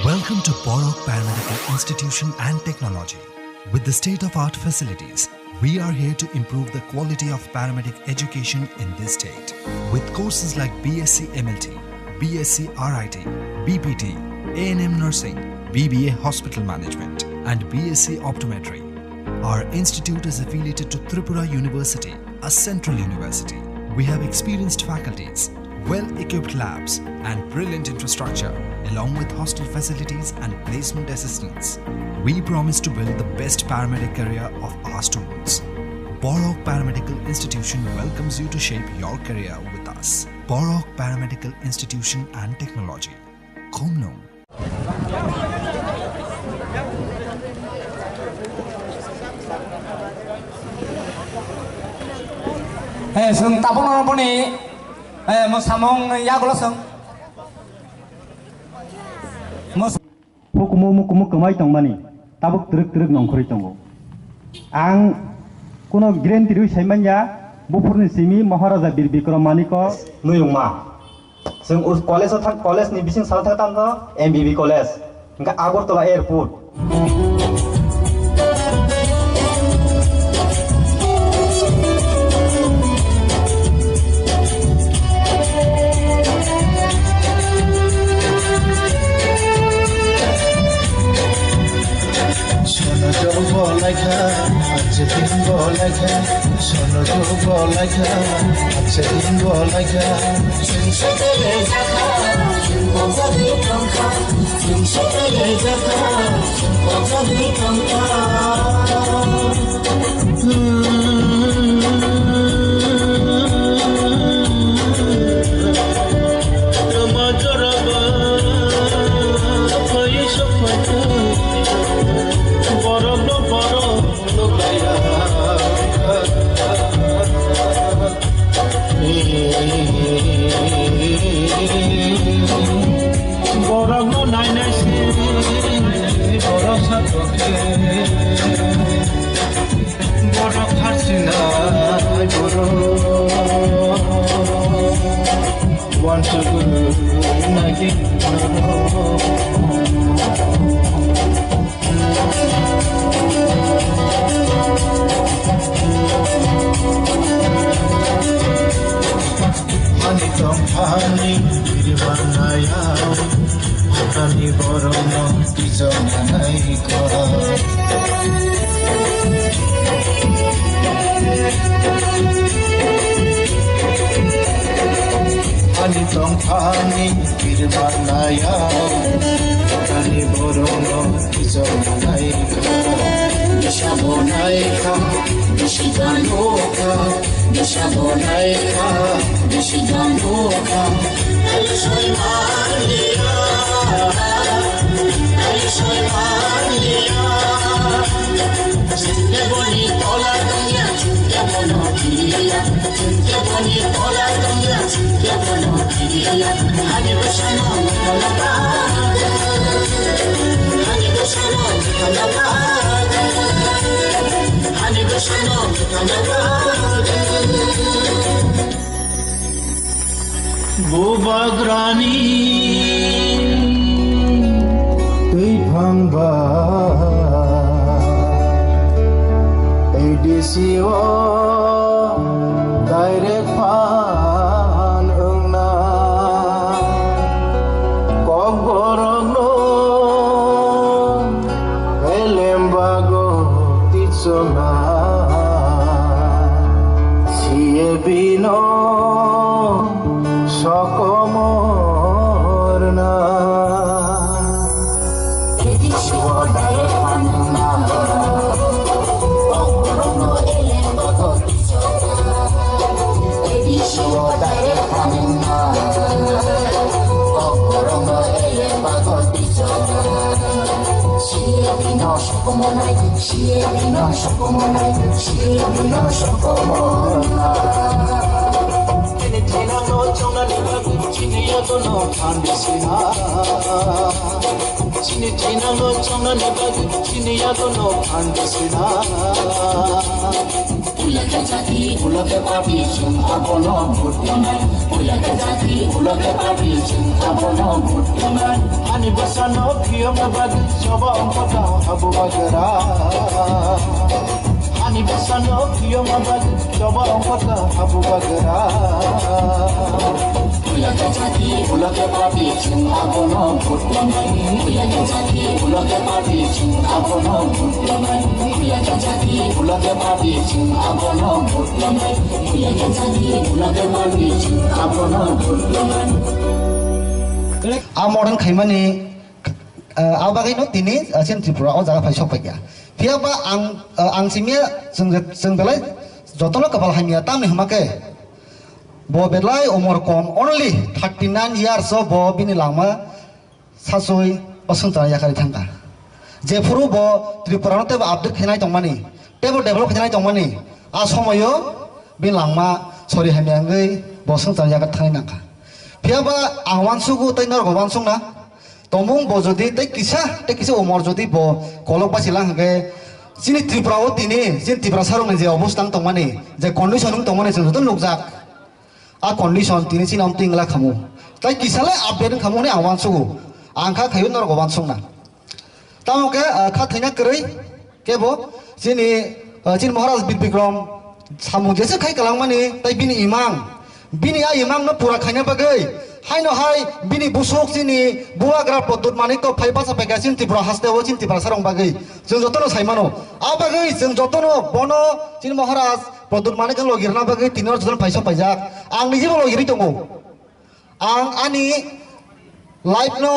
Welcome to Borok Paramedical Institution and Technology. With the state-of-art facilities, we are here to improve the quality of paramedic education in this state. With courses like BSc MLT, BSc RIT, BPT, A&M Nursing, BBA Hospital Management, and BSc Optometry. Our institute is affiliated to Tripura University, a central university. We have experienced faculties, well-equipped labs, and brilliant infrastructure, along with hostel facilities and placement assistance. We promise to build the best paramedic career of our students. Borok Paramedical Institution welcomes you to shape your career with us. Borok Paramedical Institution and Technology. Khomnong. Sung tabung apa ni? Mau samong ya kalau sung. Hukumu kemai tong mani, tabuk teruk nongkori tongo. Ang kuno grand tiru saimanya, bupurni simi Maharaja Bir Bikram Maniko nuyung ma. Sung us college ni bising salah thak tangga MBB college, enggak Agartala airport. Lega, accetin bolega, sono tu bolega, accetin bolega. Singshete lejaka, boga di kanka, singshete lejaka, boga di kanka. Ramajaraba, koi shafatu. Borok nai nasi, borok satoke, borok harsina, borok want to go nagi. Hani tompani diriwanaya, hani borono dijonanaika. Hani tompani diriwanaya, hani borono dijonanaika. Dishabonaika, dishiganoka, dishabonaika, dishiganoka. Elishoy Maria, Elishoy Maria. Chunte bonito la dunya, chunte bonotilla, chunte bonito la dunya, chunte bonotilla. Hani bashano kalaba, hani bashano kalaba. Hani bashano kalaba. Bobagrani Tuipangba Edisiwa Direct Pan Ungna Kok borogno Elembago Titsona Siebino Sokomorna Edisiwa Direct Pan Ungna Kok borogno Elembago Titsona Edisiwa Direct Pan Ungna Kok borogno Elembago Titsona Siebino Sokomonai, Siebino Sokomonai, Siebino Sokomorna China no chona niba chini ya to no khandisina China no chona niba chini ya to no khandisina Ulake jati, ulake party, cinta bono vote yaman. Ulake jati, ulake party, cinta bono vote yaman. Hani basano kiyom bagi coba angkota Abu Bagara. Hani basano kiyom bagi coba angkota Abu Bagara. Ulake jati, ulake party, cinta bono vote yaman. Ulake jati, ulake party, cinta bono vote yaman. Ulake jati, ulake party, cinta bono vote yaman. Ulake jati, ulake party, cinta bono vote yaman. Modern khaimani abagai no tini sin tripura o jaga paisok pagia piaba ang simia seng belai jotono kapal hamia tam ni hamake bo belai umur kom only 39 years so bo bini lama sasoi pasung tara yakari thangka je furu bo tripura no te update khinai tongmani tebo develop khinai tongmani a somoyo bin lama sori hamia ngai bo sung tara yakar thangai naka piaba ang wansugu tai nor go wansung na tomung bo jodi tai kisa umor jodi bo kolok basilang ge sini tripura o tini sin tripura sarong je obostang tongmani je condition tongmani je joton lukjak a condition tini sin am tingla khamu tai kisale update khamu ne awan sugu angkha khayun nor go wansung na tamoke kha thaina krei kebo sini sin maharaj bikram samung jese khai kalangmani tai bini bini a imang no pura khaina bagai haino hai bini busuk sini buagra podut manik to phaiba sa pega sin tripura haste o sin tripura sarong bagai jeng jotono saimano a bagai jeng jotono bono sin maharaj podut manik lo girna bagai tinor joton phaisa paijak ang niji lo giri tongo ang ani life no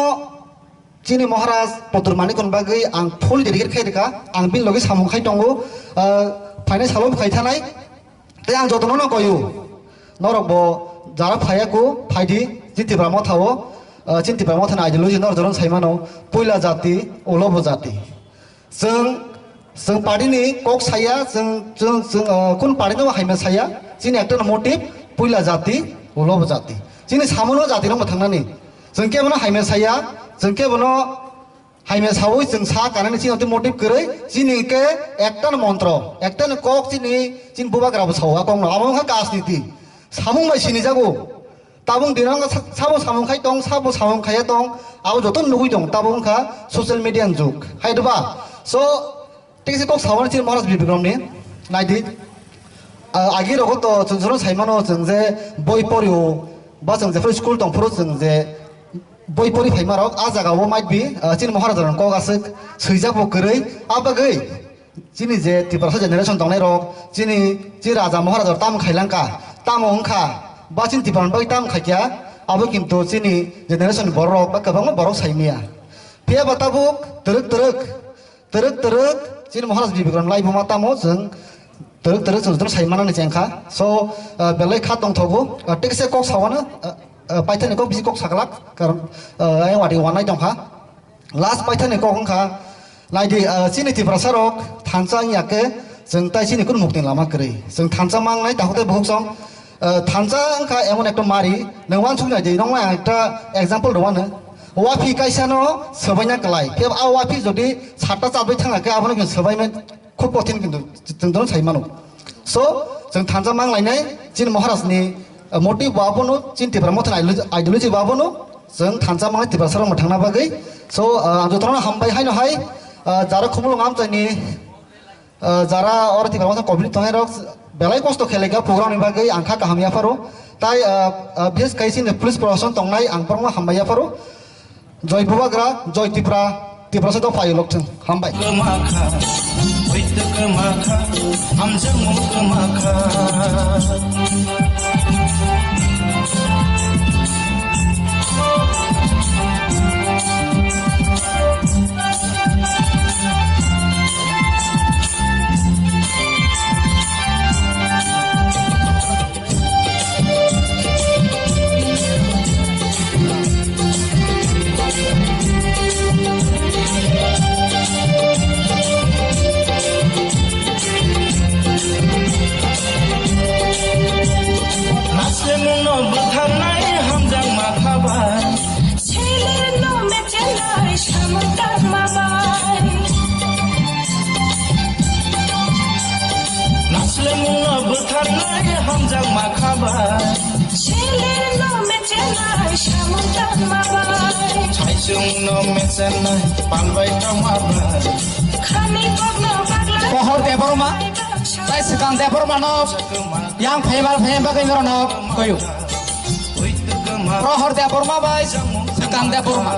sini maharaj podut manik kon bagai ang full dedicate khai deka ang bin logi samung khai tongo phaina salom khai thanai te ang jotono no koyu norok bo jara phayaku phaidi jintiba mo thawo jintiba mo thana ideology nor joron saimano poila jati olobo jati जों पार्टीनि कक साया जों कोन party no Haima साया जिनि एकटा motive Poila जाति उलब जाति जिनि सामनो जाति नो थांनानै जों केबनो हाइमा साया जों केबनो हाइमा सावै जों सा कानानि सिङाव मोटिभ गरै जिनि के एकटा मन्त्र एकटा कक जिनि जिन बुबाग्राबो सावा कङ आमोहा राजनीति सामुं माइसिनि जागो ताबुं दिनांग साबो सामुंखाय दं साबो सामुंखाया दं आबो जतन नुगै दं ताबुंखा ससियेल मिडियानि जुग हायदबा सो टेक्सि कक सावनि सिन महाराज बिबिक्रमनि नायदि आगे रगो तो जों साइमानो जों जे बय परियो बा जों जे स्कुल दं फरो जों जे बय परि फाइमारक आ जागावो माइट बि सिन महाराज रन कगासो सैजाबो गरै आबागै जिनि जे तिब्रासा जेनेरेशन दंनाय रक जिनि जि राजा महाराज ताम खाइलांका ताम अंखा बा चिन तिब्रान बाय ताम खाइया आबो किन्तु जिनि जेनेरेशन बरक बा गोबां बरक साइमिया पिया बाताबो तरक जिनि महाराज बिबिक्रम लाइबो मातामो जों तरक जों साइमानानै जेंखा सो बेलाय खा दंथबो टेक्से कक सावानो पाइथानि कक बिसि कक सागलाक कारण आय वादि वानाय दंखा लास्ट पाइथानि कक अंखा नायदि सिनि तिब्रासारक थानसा याके जों ताइ सिनि कुन मुक्ति लामा करै जों थानसा मांनाय दाखोते बहुसम थानसा अंखा एमन एकटा मारि नोंवान सुनाय दि नंमा एकटा एग्जांपल दवानो वाफि काइसानो सबायना कलाय फेब आ वाफि जदि साता चाबै थाङाके आबनो जों सबायमेन खुब कठिन किन्तु जों दन साइमानो सो जों थानसा मांलायनाय जिन महाराजनि मोटिभ बाबनो जिन तिब्रा मथन आइडियोलॉजी बाबनो जों थानसा मांनाय तिब्रासारक थांना बागै सो आं जतनो हामबाय हायनो हाय যারা খুমলং আমতাইনি যারা অর তিবা মত কমপ্লিট তহে রক বেলাই কষ্ট খেলেগা প্রোগ্রাম নিবাগৈ আংখা কাহামিয়া ফারো তাই বিএস কাইসিন পুলিশ প্রশাসন তংনাই আংপরমা হামবাইয়া ফারো জয় বুবাগ্রা জয় ত্রিপুরা ত্রিপুরা সদ phi লকথং হামবাই Kemaka, wait the kemaka, amjang mo kemaka. mabai ছেলের নামে চেনাই সামন্তাম মাবাই Chaisung no mecenai palbai tamabai খানি পগ্ন পাগলা pohor de borma lai sekang de borma no yang phaimal phaim bagai no koyu pohor de borma bai sekang de borma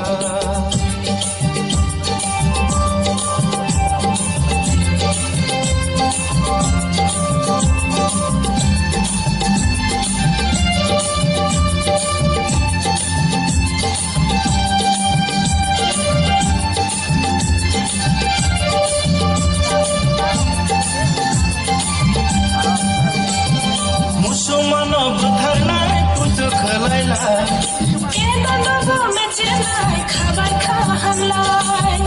Musumano butharnai putu khalailai কেন নবো মে চেনাই খাবার খাওয়া হামলাই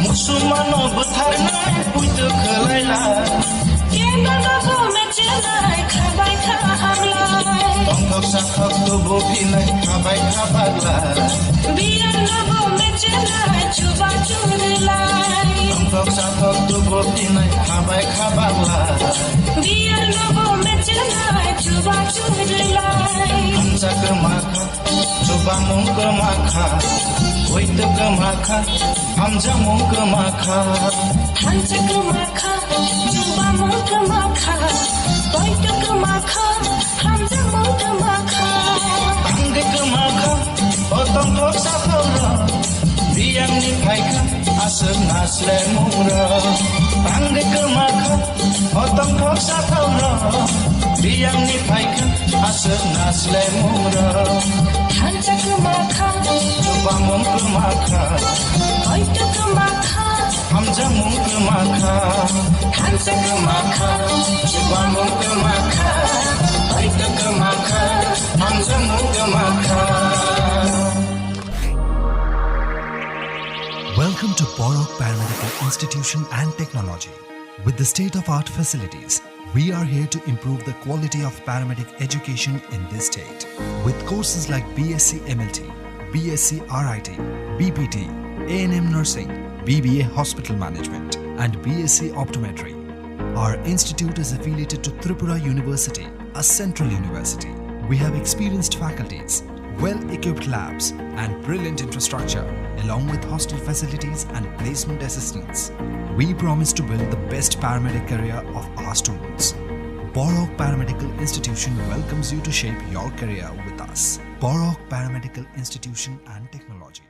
Musumano butharnai putu khalailai কেন নবো মে চেনাই খাবার খাওয়া হামলাই Tongkok sakhok tu bopinai khabai khabaglai বিয়ার নবো মে চেনাই চুবা চুরলাই Tongkok sakhok tu bopinai khabai khabaglai বিয়ার নবো মে চেনাই চুবা চুরলাই Ansa ke makha coba mung ke makha Oi tu ke makha Hamza mung ke makha হাঞ্চক মাখা চুবা মুখ মাখা বৈঠক মাখা হামজা মুখ মাখা Angge ke makha Otong kok sakhora Biang ni phaika Asep nasle mura Angge ke makha Otong kok sakhora Biang ni phaika Asep nasle mura হাঞ্চক মাখা Coba mung ke makha বৈঠক মাখা Hamza mung ke makha হাঞ্চক মাখা Coba mung ke makha Baita ke makha Hamza mung ke makha Welcome to Borok Paramedical Institution and Technology. With the state-of-art facilities, we are here to improve the quality of paramedic education in this state. With courses like BSc MLT, BSc RIT, BPT, A&M Nursing, BBA Hospital Management, and BSc Optometry. Our institute is affiliated to Tripura University, a central university. We have experienced faculties, well-equipped labs, and brilliant infrastructure, along with hostel facilities and placement assistance. We promise to build the best paramedic career of our students. Borok Paramedical Institution welcomes you to shape your career with us. Borok Paramedical Institution and Technology.